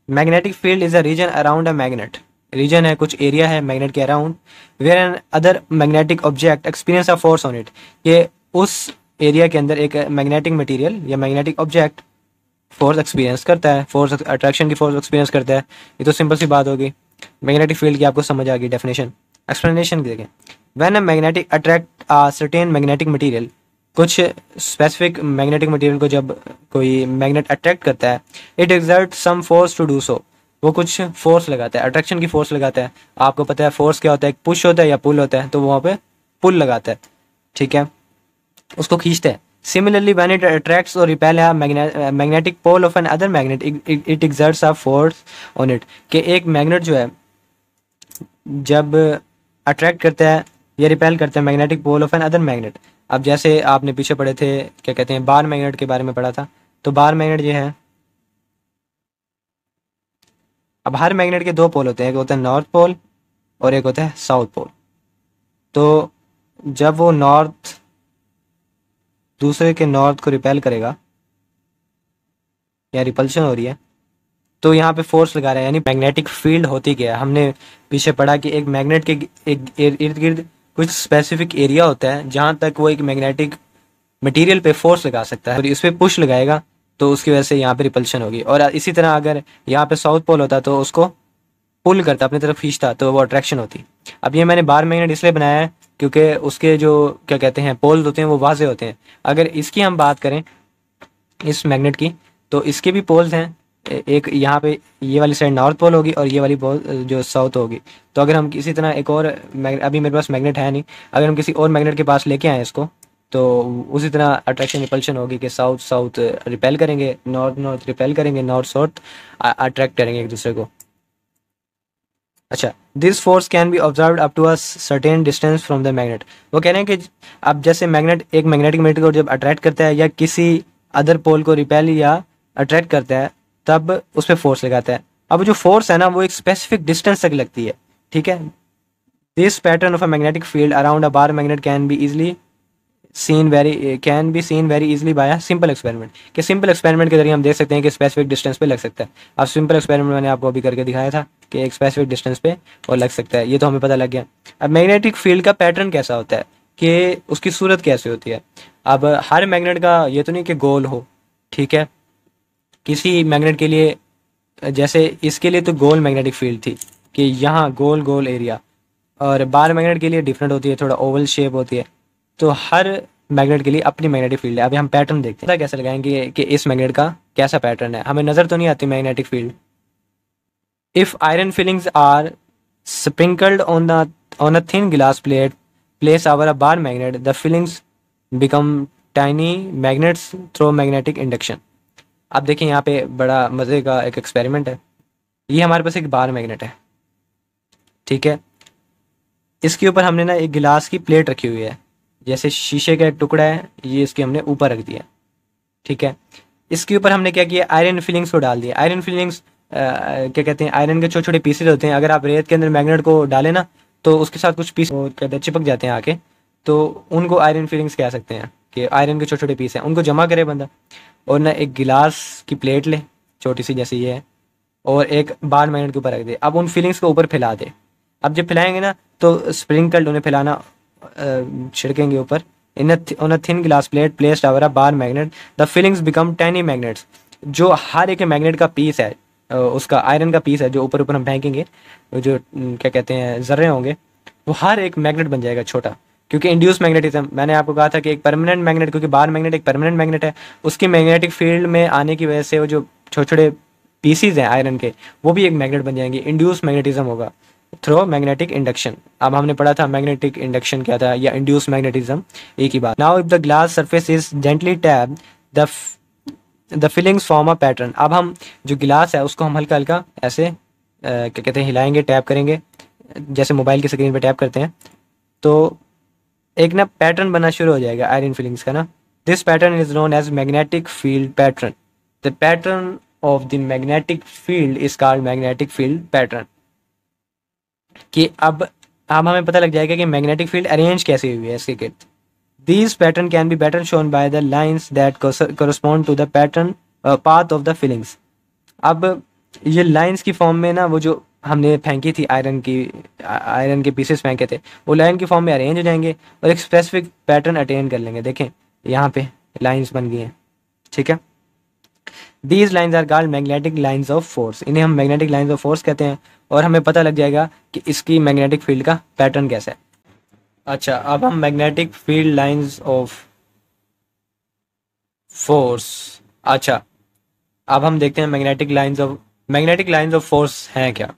Magnetic field is a region around a magnet, region है, कुछ area है magnet के around, where another magnetic object experience a force on it, ये उस area के अंदर एक मैग्नेटिक मटेरियल या मैग्नेटिक ऑब्जेक्ट फोर्स एक्सपीरियंस करता है, फोर्स अट्रैक्शन की फोर्स एक्सपीरियंस करता है। ये तो सिंपल सी बात होगी, मैग्नेटिक फील्ड की आपको समझ आ गई डेफिनेशन। एक्सप्लेनेशन देखें, when a magnetic attract a certain magnetic material, कुछ स्पेसिफिक मैग्नेटिक मटेरियल को जब कोई मैग्नेट अट्रैक्ट करता है, it exert some force to do so, वो कुछ फोर्स लगाता है, अट्रैक्शन की फोर्स लगाता है। आपको पता है फोर्स क्या होता है, पुश होता है या पुल होता है, तो वहाँ पे पुल लगाता है, ठीक है, उसको खींचता है। Similarly when it attracts or repel a magnetic pole of another magnet, it exerts a force on it, कि एक मैग्नेट जो है जब अट्रैक्ट करता है या रिपेल करता है magnetic pole of another magnet. अब जैसे आपने पीछे पढ़े थे, क्या कहते हैं, बार मैग्नेट के बारे में पढ़ा था, तो बार मैग्नेट ये है, अब हर मैग्नेट के दो पोल होते हैं, एक होता है नॉर्थ पोल और एक होता है साउथ पोल। तो जब वो नॉर्थ दूसरे के नॉर्थ को रिपेल करेगा या रिपल्शन हो रही है, तो यहाँ पे फोर्स लगा रहा है, यानी मैग्नेटिक फील्ड होती क्या है। हमने पीछे पढ़ा कि एक मैग्नेट के एक इर्द गिर्द कुछ स्पेसिफिक एरिया होता है जहाँ तक वो एक मैग्नेटिक मटेरियल पे फोर्स लगा सकता है, और इस पे पुश लगाएगा तो उसकी वजह से यहाँ पे रिपल्शन होगी। और इसी तरह अगर यहाँ पे साउथ पोल होता तो उसको पुल करता, अपनी तरफ खींचता, तो वो अट्रैक्शन होती। अब ये मैंने बार मैग्नेट इसलिए बनाया है क्योंकि उसके जो क्या कहते हैं पोल्स होते हैं वो वाजे होते हैं। अगर इसकी हम बात करें, इस मैग्नेट की, तो इसके भी पोल्स हैं, एक यहाँ पे ये वाली साइड नॉर्थ पोल होगी और ये वाली पोल जो साउथ होगी। तो अगर हम किसी तरह एक और अभी मेरे पास मैग्नेट है नहीं, अगर हम किसी और मैग्नेट के पास लेके आए इसको, तो उसी तरह अट्रैक्शन रिपल्शन होगी कि साउथ साउथ रिपेल करेंगे, नॉर्थ नॉर्थ रिपेल करेंगे, नॉर्थ साउथ अट्रैक्ट करेंगे एक दूसरे को। अच्छा, this force can be observe up to a certain distance from the magnet. वो कह रहे हैं कि अब जैसे मैग्नेट एक मैग्नेटिक मटेरियल को जब अट्रैक्ट करता है या किसी अदर पोल को रिपेल या अट्रैक्ट करता है, तब उस पर फोर्स लगाता है। अब जो फोर्स है ना वो एक स्पेसिफिक डिस्टेंस तक लगती है, ठीक है। This pattern of a magnetic field around a bar magnet can be seen very easily by a simple experiment, कि सिंपल एक्सपेरिमेंट के जरिए हम देख सकते हैं कि स्पेसिफिक डिस्टेंस पे लग सकता है। अब सिंपल एक्सपेरिमेंट मैंने आपको अभी करके दिखाया था कि एक स्पेसिफिक डिस्टेंस पे और लग सकता है, ये तो हमें पता लग गया। अब मैग्नेटिक फील्ड का पैटर्न कैसा होता है, कि उसकी सूरत कैसे होती है। अब हर मैग्नेट का ये तो नहीं कि गोल हो, ठीक है, किसी मैग्नेट के लिए, जैसे इसके लिए तो गोल मैग्नेटिक फील्ड थी कि यहाँ गोल गोल एरिया, और बार मैग्नेट के लिए डिफरेंट होती है, थोड़ा ओवल शेप होती है। तो हर मैग्नेट के लिए अपनी मैग्नेटिक फील्ड है। अभी हम पैटर्न देखते हैं, कैसे लगाएंगे कि इस मैग्नेट का कैसा पैटर्न है, हमें नजर तो नहीं आती magnetic field. If iron filings are sprinkled on a thin glass plate place over a bar magnet, the filings become tiny magnets through magnetic induction. अब देखिए यहाँ पे बड़ा मजे का एक एक्सपेरिमेंट है। ये हमारे पास एक बार मैग्नेट है, ठीक है, इसके ऊपर हमने ना एक गिलास की प्लेट रखी हुई है, जैसे शीशे का एक टुकड़ा है, ये इसके हमने ऊपर रख दिया, ठीक है। इसके ऊपर हमने क्या किया, आयरन फिलिंग्स को डाल दिया। आयरन फिलिंग्स क्या कहते हैं, आयरन के छोटे छोटे पीसेज होते हैं। अगर आप रेत के अंदर मैग्नेट को डालें ना, तो उसके साथ कुछ पीस कहते हैं चिपक जाते हैं आके, तो उनको आयरन फिलिंग्स कह सकते हैं, कि आयरन के छोटे छोटे पीस हैं, उनको जमा करे बंदा, और ना एक गिलास की प्लेट ले छोटी सी जैसे ये है, और एक बार मैग्नेट के ऊपर रख दे। अब उन फीलिंग्स को ऊपर फैला दे। अब जब फैलाएंगे ना, तो स्प्रिंकल्ड उन्हें फैलाना छिड़केंगे ऊपर। In on a thin glass plate placed over a bar magnet, the feelings become tiny magnets. जो हर एक मैग्नेट का पीस है, उसका आयरन का पीस है, जो ऊपर ऊपर हम फेंकेंगे, जो क्या कहते हैं जर्रे होंगे, वो हर एक मैग्नेट बन जाएगा छोटा। क्योंकि इंड्यूस मैग्नेटिज्म, मैंने आपको कहा था कि एक परमानेंट मैग्नेट, क्योंकि बार मैग्नेट एक परमानेंट मैग्नेट है, उसकी मैग्नेटिक फील्ड में आने की वजह से वो जो छोटे छोटे पीसीज हैं आयरन के, वो भी एक मैग्नेट बन जाएंगे। इंड्यूस मैग्नेटिज्म होगा थ्रू मैग्नेटिक इंडक्शन। अब हमने पढ़ा था मैग्नेटिक इंडक्शन क्या था, या इंड्यूस मैग्नेटिज्म, एक ही बात। Now if the glass surface is gently tap the filings form a pattern. अब हम जो गिलास है उसको हम हल्का हल्का ऐसे क्या कहते हैं हिलाएंगे, टैप करेंगे, जैसे मोबाइल की स्क्रीन पे टैप करते हैं, तो एक ना पैटर्न बनना शुरू हो जाएगा आयरन फिलिंग्स का ना। This pattern is known as magnetic field pattern. The pattern of the magnetic field is called magnetic field pattern. कि अब हमें पता लग जाएगा कि मैग्नेटिक फील्ड अरेंज कैसे हुई है इसके गिर्द। These pattern can be better shown by the lines that correspond to the pattern path of the filings. अब ये लाइंस की फॉर्म में ना, वो जो हमने फेंकी थी आयरन के पीसेस फेंके थे, वो लाइन की फॉर्म में अरेंज हो जाएंगे और एक स्पेसिफिक पैटर्न अटेन कर लेंगे। देखें यहाँ पे लाइंस बन गई हैं, ठीक है। These lines are called magnetic lines of force, इन्हें हम मैग्नेटिक लाइंस ऑफ फोर्स कहते हैं, और हमें पता लग जाएगा कि इसकी मैग्नेटिक फील्ड का पैटर्न कैसा है। अच्छा, अब हम magnetic field lines of force, अच्छा अब हम देखते हैं मैग्नेटिक लाइंस ऑफ फोर्स हैं क्या।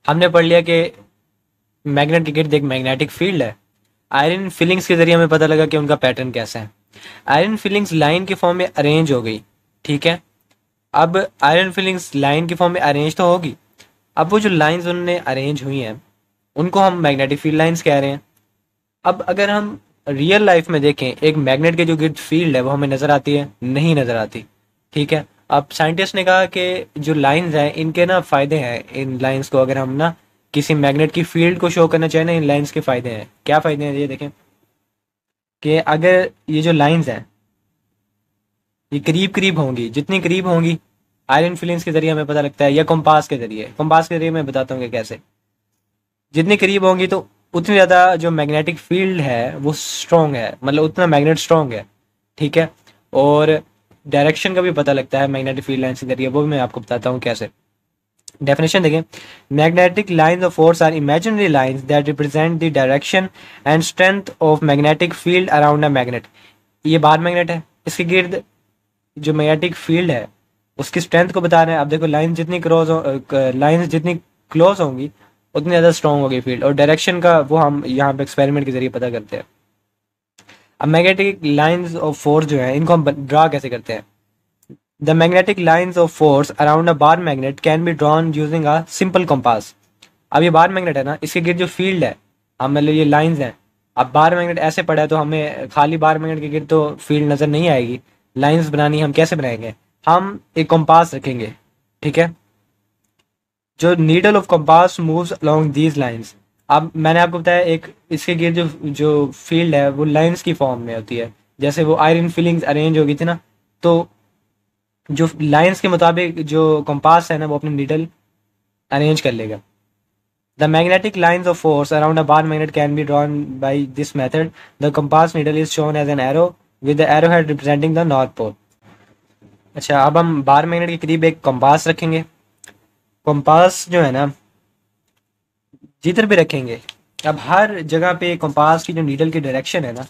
हमने पढ़ लिया कि मैग्नेट के गिर्द एक मैग्नेटिक फील्ड है। आयरन फिलिंग्स के जरिए हमें पता लगा कि उनका पैटर्न कैसा है। आयरन फिलिंग्स लाइन के फॉर्म में अरेंज हो गई, ठीक है। अब आयरन फिलिंग्स लाइन के फॉर्म में अरेंज तो होगी, अब वो जो लाइंस उनने अरेंज हुई हैं उनको हम मैग्नेटिक फील्ड लाइंस कह रहे हैं। अब अगर हम रियल लाइफ में देखें, एक मैग्नेट के जो गिर्द फील्ड है वो हमें नजर आती है? नहीं नजर आती, ठीक है। अब साइंटिस्ट ने कहा कि जो लाइंस हैं इनके ना फायदे हैं, इन लाइंस को अगर हम ना किसी मैग्नेट की फील्ड को शो करना चाहें ना, इन लाइंस के फायदे हैं। क्या फायदे हैं ये देखें कि अगर ये जो लाइंस हैं ये करीब करीब होंगी, जितनी करीब होंगी आयरन फिलिंग्स के जरिए हमें पता लगता है, या कंपास के जरिए मैं बताता हूँ कि कैसे। जितनी करीब होंगी तो उतनी ज़्यादा जो मैग्नेटिक फील्ड है वो स्ट्रॉन्ग है, मतलब उतना मैग्नेट स्ट्रॉन्ग है, ठीक है। और डायरेक्शन का भी पता लगता है मैग्नेटिक फील्ड लाइन के जरिए, वो भी मैं आपको बताता हूँ कैसे। डेफिनेशन देखें, magnetic lines of force are imaginary lines that represent the direction and strength of magnetic field around a magnet. ये बार मैग्नेट है, इसके गिर्द जो मैग्नेटिक फील्ड है उसकी स्ट्रेंथ को बता रहे हैं। अब देखो लाइंस जितनी क्लोज होंगी उतनी ज़्यादा स्ट्रॉन्ग होगी फील्ड, और डायरेक्शन का वो हम यहाँ पे एक्सपेरिमेंट के जरिए पता करते हैं। अब मैग्नेटिक लाइंस ऑफ फोर्स जो है इनको हम ड्रा कैसे करते हैं? The magnetic lines of force around a bar magnet can be drawn using a simple compass. अब ये बार मैग्नेट है ना, इसके गिर्द जो फील्ड है, हम मतलब ये लाइंस हैं। अब बार मैग्नेट ऐसे पड़ा है तो हमें खाली बार मैग्नेट के गिर्द तो फील्ड नजर नहीं आएगी, लाइंस बनानी हम कैसे बनाएंगे? हम एक कंपास रखेंगे, ठीक है। जो needle of compass moves along these lines. अब मैंने आपको बताया एक इसके गिर्द जो जो फील्ड है वो लाइंस की फॉर्म में होती है, जैसे वो आयरन फिलिंग्स अरेंज हो गई थी ना, तो जो लाइंस के मुताबिक जो कंपास है ना वो अपनी नीडल अरेंज कर लेगा। The magnetic lines of force around a bar magnet can be drawn by this method. The compass needle is shown as an arrow with the arrow head representing the north pole. अच्छा, अब हम bar magnet के करीब एक compass रखेंगे। Compass जो है ना जिधर भी रखेंगे, अब हर जगह पे कंपास की जो नीडल की डायरेक्शन है ना,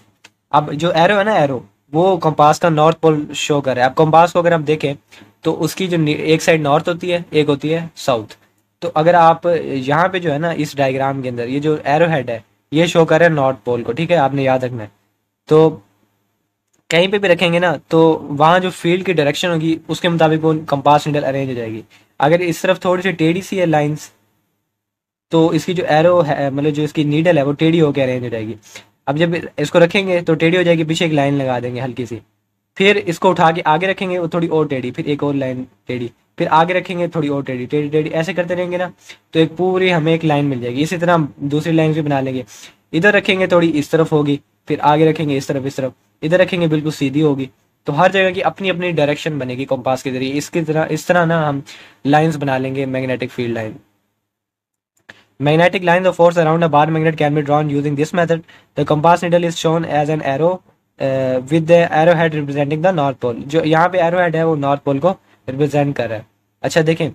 अब जो एरो है ना, एरो वो कंपास का नॉर्थ पोल शो कर रहा है। अब कंपास को अगर हम देखें तो उसकी जो एक साइड नॉर्थ होती है, एक होती है साउथ। तो अगर आप यहाँ पे जो है ना इस डायग्राम के अंदर ये जो एरो हेड है ये शो कर रहा है नॉर्थ पोल को, ठीक है, आपने याद रखना है। तो कहीं पे भी रखेंगे ना तो वहाँ जो फील्ड की डायरेक्शन होगी उसके मुताबिक वो कंपास नीडल अरेंज हो जाएगी। अगर इस तरफ थोड़ी सी टेढ़ी सी है लाइंस तो इसकी जो एरो है, मतलब जो इसकी नीडल है वो टेढ़ी होकर अरेंज हो जाएगी। अब जब इसको रखेंगे तो टेढ़ी हो जाएगी, पीछे एक लाइन लगा देंगे हल्की सी, फिर इसको उठा के आगे रखेंगे वो थोड़ी और टेढ़ी, फिर एक और लाइन टेढ़ी, फिर आगे रखेंगे थोड़ी और टेढ़ी, टेढ़ी टेढ़ी ऐसे करते रहेंगे ना तो एक पूरी हमें एक लाइन मिल जाएगी। इसी तरह हम दूसरी लाइन भी बना लेंगे। इधर रखेंगे थोड़ी इस तरफ होगी, फिर आगे रखेंगे इस तरफ, इधर रखेंगे बिल्कुल सीधी होगी। तो हर जगह की अपनी अपनी डायरेक्शन बनेगी कंपास के जरिए। इस तरह ना हम लाइंस बना लेंगे magnetic field line. Magnetic lines of force around a bar magnet can be drawn using this method. The compass needle is shown as an arrow with the arrowhead representing the north pole. जो यहाँ पे arrowhead है वो north pole को represent कर रहा है। अच्छा देखें,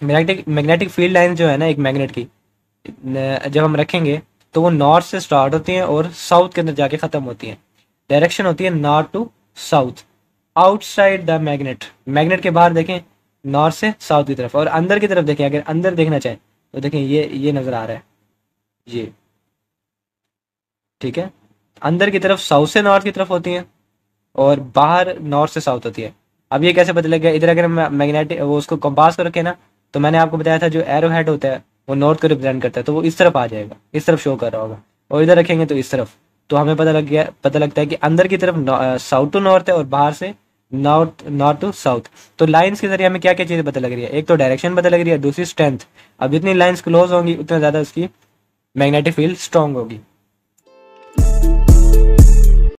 मैग्नेटिक फील्ड लाइन जो है ना एक मैग्नेट की, जब हम रखेंगे तो वो नॉर्थ से स्टार्ट होती हैं और साउथ के अंदर जाके ख़त्म होती हैं। डायरेक्शन होती है north to south. Outside the magnet, magnet के बाहर देखें नॉर्थ से साउथ की तरफ, और अंदर की तरफ देखें, अगर अंदर देखना चाहें तो देखें ये नज़र आ रहा है ये, ठीक है। अंदर की तरफ साउथ से नॉर्थ की तरफ होती हैं और बाहर नॉर्थ से साउथ होती है। अब ये कैसे पता लग गया? इधर अगर हम मैग्नेटिक वो उसको कंपास को रखे ना, तो मैंने आपको बताया था जो एरो हेड होता है वो नॉर्थ को रिप्रेजेंट करता है, तो वो इस तरफ आ जाएगा, इस तरफ शो कर रहा होगा। और इधर रखेंगे तो इस तरफ, तो हमें पता लगता है कि अंदर की तरफ साउथ टू नॉर्थ है और बाहर से नॉर्थ टू साउथ। तो लाइंस के जरिए हमें क्या क्या चीज़ें पता लग रही है? एक तो डायरेक्शन पता लग रही है, दूसरी स्ट्रेंथ। अब जितनी लाइंस क्लोज होंगी उतना ज़्यादा उसकी मैग्नेटिक फील्ड स्ट्रॉन्ग होगी।